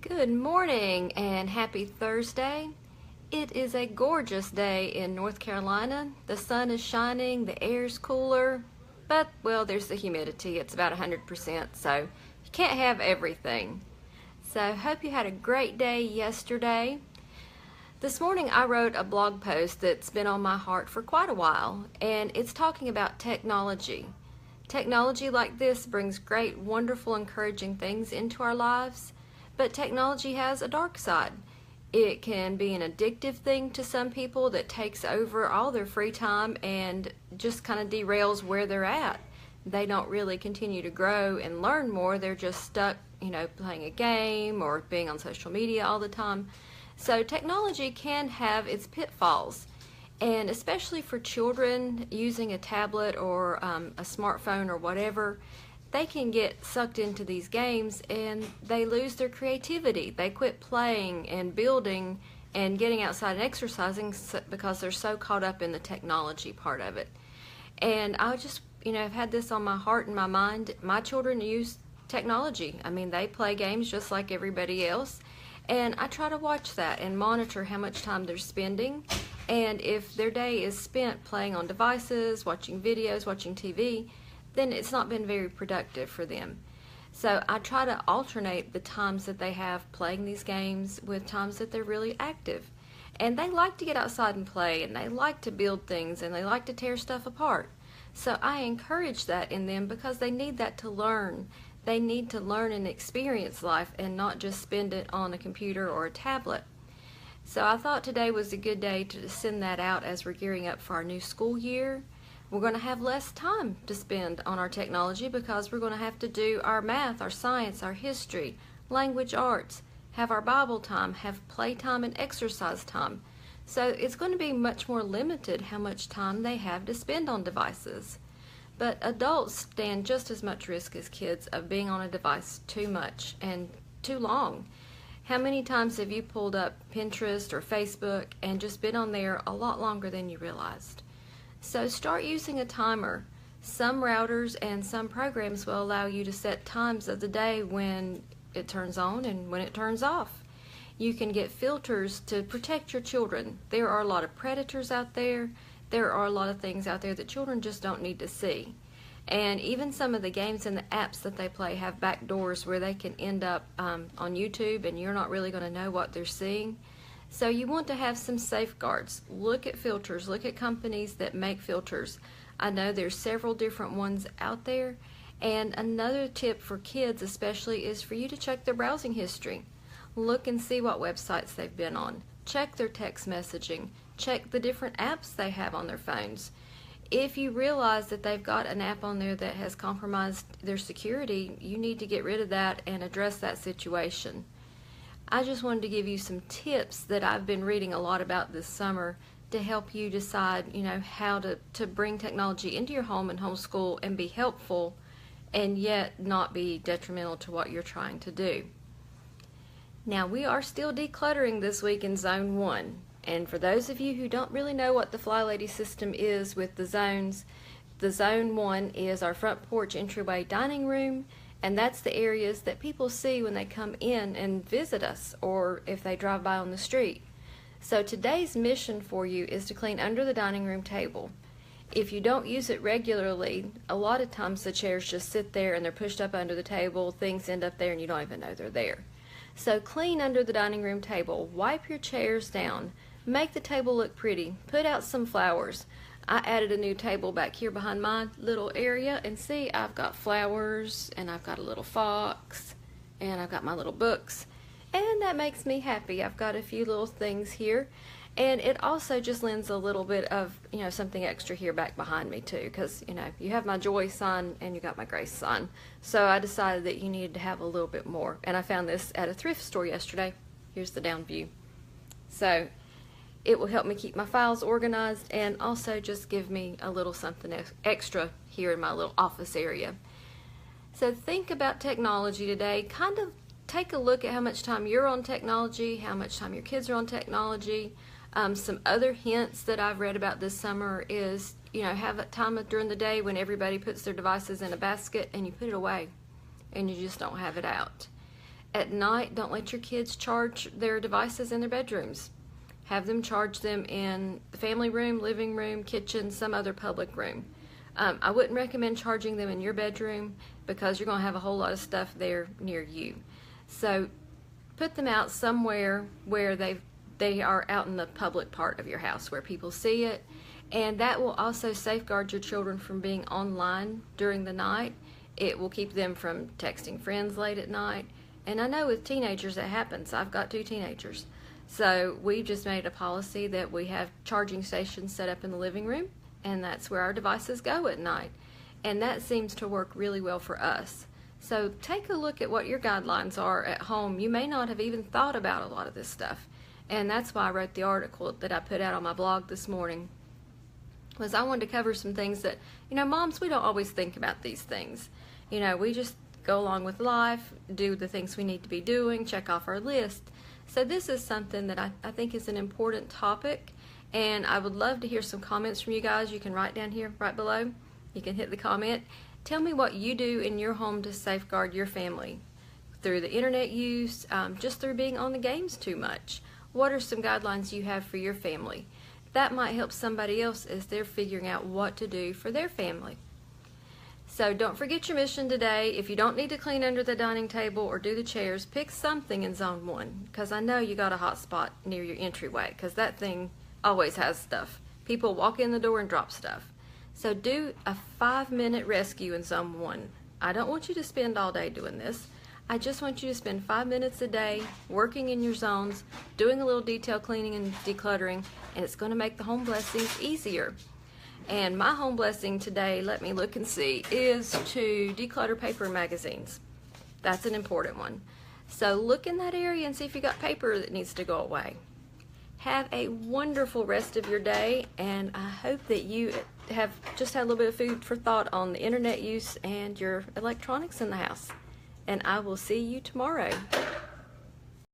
Good morning and happy Thursday. It is a gorgeous day in North Carolina. The sun is shining, the air's cooler, but well, there's the humidity. It's about 100%, so you can't have everything. So hope you had a great day yesterday. This morning I wrote a blog post that's been on my heart for quite a while, and it's talking about technology. Technology like this brings great, wonderful, encouraging things into our lives. But technology has a dark side. It can be an addictive thing to some people that takes over all their free time and just kind of derails where they're at. They don't really continue to grow and learn more. They're just stuck, playing a game or being on social media all the time. So technology can have its pitfalls. And especially for children using a tablet or a smartphone or whatever, they can get sucked into these games and they lose their creativity. They quit playing and building and getting outside and exercising because they're so caught up in the technology part of it. And I just, have had this on my heart and my mind. My children use technology. I mean, they play games just like everybody else. And I try to watch that and monitor how much time they're spending. And if their day is spent playing on devices, watching videos, watching TV, then it's not been very productive for them. So I try to alternate the times that they have playing these games with times that they're really active. And they like to get outside and play, and they like to build things, and they like to tear stuff apart. So I encourage that in them because they need that to learn. They need to learn and experience life and not just spend it on a computer or a tablet. So I thought today was a good day to send that out as we're gearing up for our new school year. We're going to have less time to spend on our technology because we're going to have to do our math, our science, our history, language arts, have our Bible time, have playtime and exercise time. So it's going to be much more limited how much time they have to spend on devices. But adults stand just as much risk as kids of being on a device too much and too long. How many times have you pulled up Pinterest or Facebook and just been on there a lot longer than you realized? So start using a timer. Some routers and some programs will allow you to set times of the day when it turns on and when it turns off. You can get filters to protect your children. There are a lot of predators out there. There are a lot of things out there that children just don't need to see. And even some of the games and the apps that they play have back doors where they can end up on YouTube and you're not really going to know what they're seeing. So you want to have some safeguards. Look at filters. Look at companies that make filters. I know there's several different ones out there. And another tip for kids especially is for you to check their browsing history. Look and see what websites they've been on. Check their text messaging. Check the different apps they have on their phones. If you realize that they've got an app on there that has compromised their security, you need to get rid of that and address that situation. I just wanted to give you some tips that I've been reading a lot about this summer to help you decide, how to bring technology into your home and homeschool and be helpful and yet not be detrimental to what you're trying to do. Now, we are still decluttering this week in Zone 1. And for those of you who don't really know what the Fly Lady system is with the zones, the Zone 1 is our front porch entryway dining room. And that's the areas that people see when they come in and visit us or if they drive by on the street. So today's mission for you is to clean under the dining room table. If you don't use it regularly, a lot of times the chairs just sit there and they're pushed up under the table, things end up there and you don't even know they're there. So clean under the dining room table, wipe your chairs down, make the table look pretty, put out some flowers. I added a new table back here behind my little area, and see, I've got flowers, and I've got a little fox, and I've got my little books, and that makes me happy. I've got a few little things here, and it also just lends a little bit of, something extra here back behind me too, because, you have my joy sign and you got my grace sign, so I decided that you needed to have a little bit more, and I found this at a thrift store yesterday. Here's the down view. So it will help me keep my files organized and also just give me a little something extra here in my little office area. So think about technology today. Kind of take a look at how much time you're on technology, how much time your kids are on technology. Some other hints that I've read about this summer is, have a time during the day when everybody puts their devices in a basket and you put it away and you just don't have it out. At night, don't let your kids charge their devices in their bedrooms. Have them charge them in the family room, living room, kitchen, some other public room. I wouldn't recommend charging them in your bedroom because you're going to have a whole lot of stuff there near you. So put them out somewhere where they are out in the public part of your house where people see it, and that will also safeguard your children from being online during the night. It will keep them from texting friends late at night. And I know with teenagers that happens. I've got 2 teenagers. So we've just made a policy that we have charging stations set up in the living room, and that's where our devices go at night. And that seems to work really well for us. So take a look at what your guidelines are at home. You may not have even thought about a lot of this stuff. And that's why I wrote the article that I put out on my blog this morning, was I wanted to cover some things that, moms, we don't always think about these things. We just go along with life, do the things we need to be doing, check off our list. So this is something that I think is an important topic, and I would love to hear some comments from you guys. You can write down here right below. You can hit the comment. Tell me what you do in your home to safeguard your family through the internet use, just through being on the games too much. What are some guidelines you have for your family? That might help somebody else as they're figuring out what to do for their family. So don't forget your mission today. If you don't need to clean under the dining table or do the chairs, pick something in zone 1, because I know you got a hot spot near your entryway, because that thing always has stuff. People walk in the door and drop stuff. So do a 5-minute rescue in zone 1. I don't want you to spend all day doing this. I just want you to spend 5 minutes a day working in your zones, doing a little detail cleaning and decluttering, and it's going to make the home blessings easier. And my home blessing today, let me look and see, is to declutter paper and magazines. That's an important one. So look in that area and see if you got paper that needs to go away. Have a wonderful rest of your day, and I hope that you have just had a little bit of food for thought on the internet use and your electronics in the house. And I will see you tomorrow.